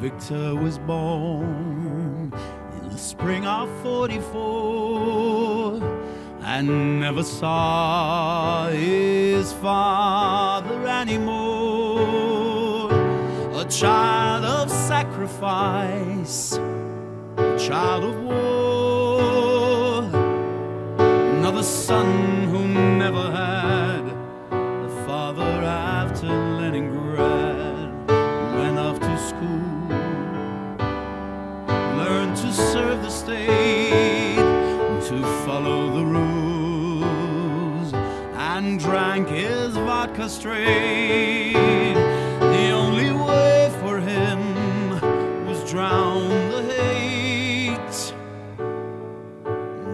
Victor was born in the spring of '44 and never saw his father anymore. A child of sacrifice, a child of war, another son who never had a father after Leningrad. Went off to school, learned to serve the state, to follow the rules, and drank his vodka straight. The only way for him was drown the hate.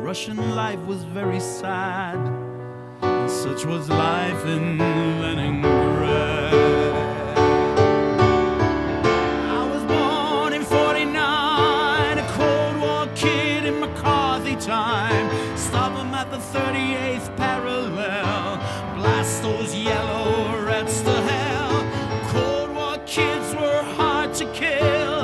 Russian life was very sad, and such was life in Leningrad. I was born in '49, a Cold War kid in McCarthy time. Stop him at the 38th parallel, blast those yellow reds to hell. Cold War kids were hard to kill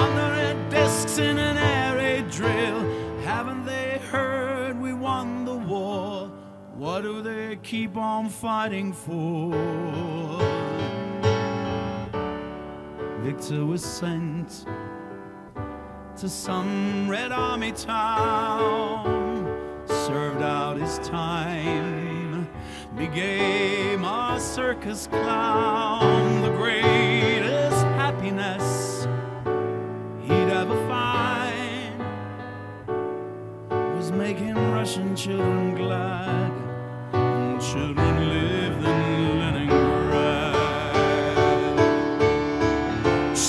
under their desks in an air raid drill. Haven't they heard we won the war? What do they keep on fighting for? Victor was sent to some Red Army town, served out his time, became a circus clown. The greatest happiness he'd ever find was making Russian children glad, and children lived in Leningrad.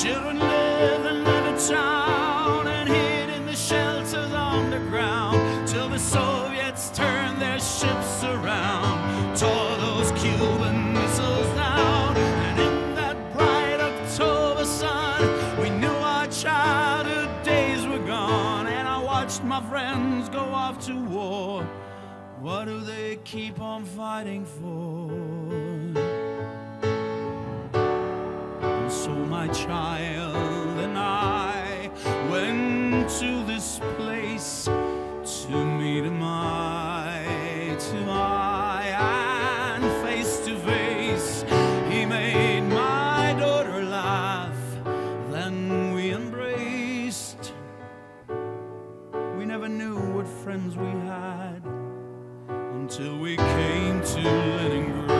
Children lived in Levittown and hid in the shelters underground till the Soviets turned their ships around, tore those Cuban missiles down. And in that bright October sun, we knew our childhood days were gone. And I watched my friends go off to war. What do they keep on fighting for? And so my child and I went to this place to meet him eye to eye and face to face. He made my daughter laugh, then we embraced. We never knew what friends we had until we came to Leningrad.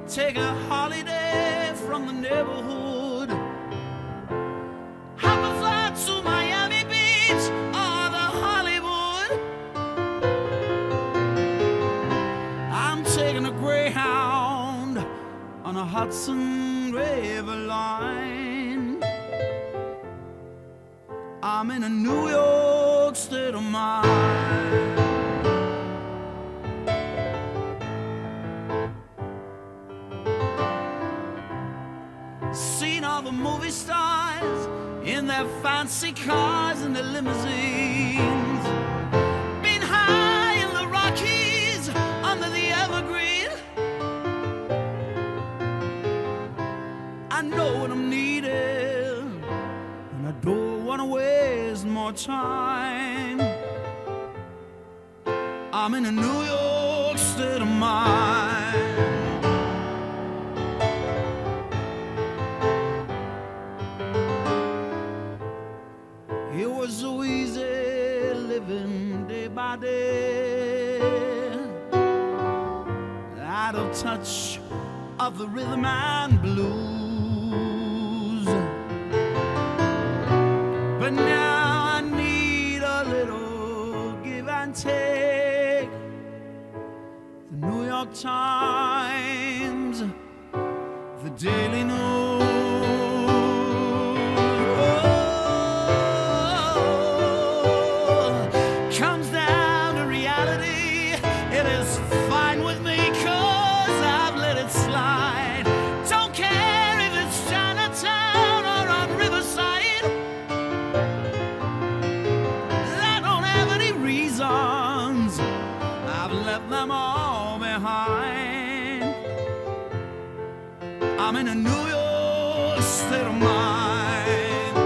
Take a holiday from the neighborhood, hop a flight to Miami Beach or the Hollywood. I'm taking a Greyhound on a Hudson River line. I'm in a New York state of mind. Seen all the movie stars in their fancy cars and their limousines. Been high in the Rockies under the evergreen. I know what I'm needing, and I don't want to waste more time. I'm in a New York state of mind. It was so easy living day by day, out of touch of the rhythm and blues. But now I need a little give and take. The New York Times, the Daily News, comes down to reality. It is fine with me, 'cause I've let it slide. Don't care if it's Chinatown or on Riverside. I don't have any reasons, I've left them all behind. I'm in a New York state of mind.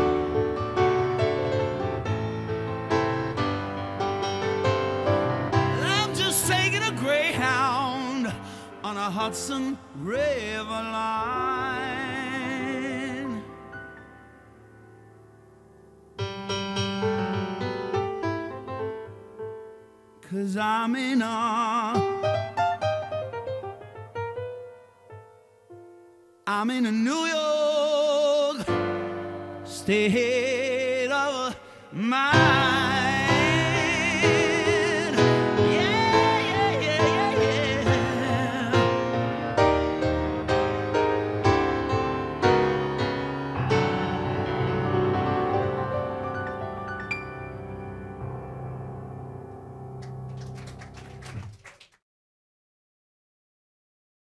I'm just taking a Greyhound on a Hudson River line. 'Cause I'm in a New York state of mind.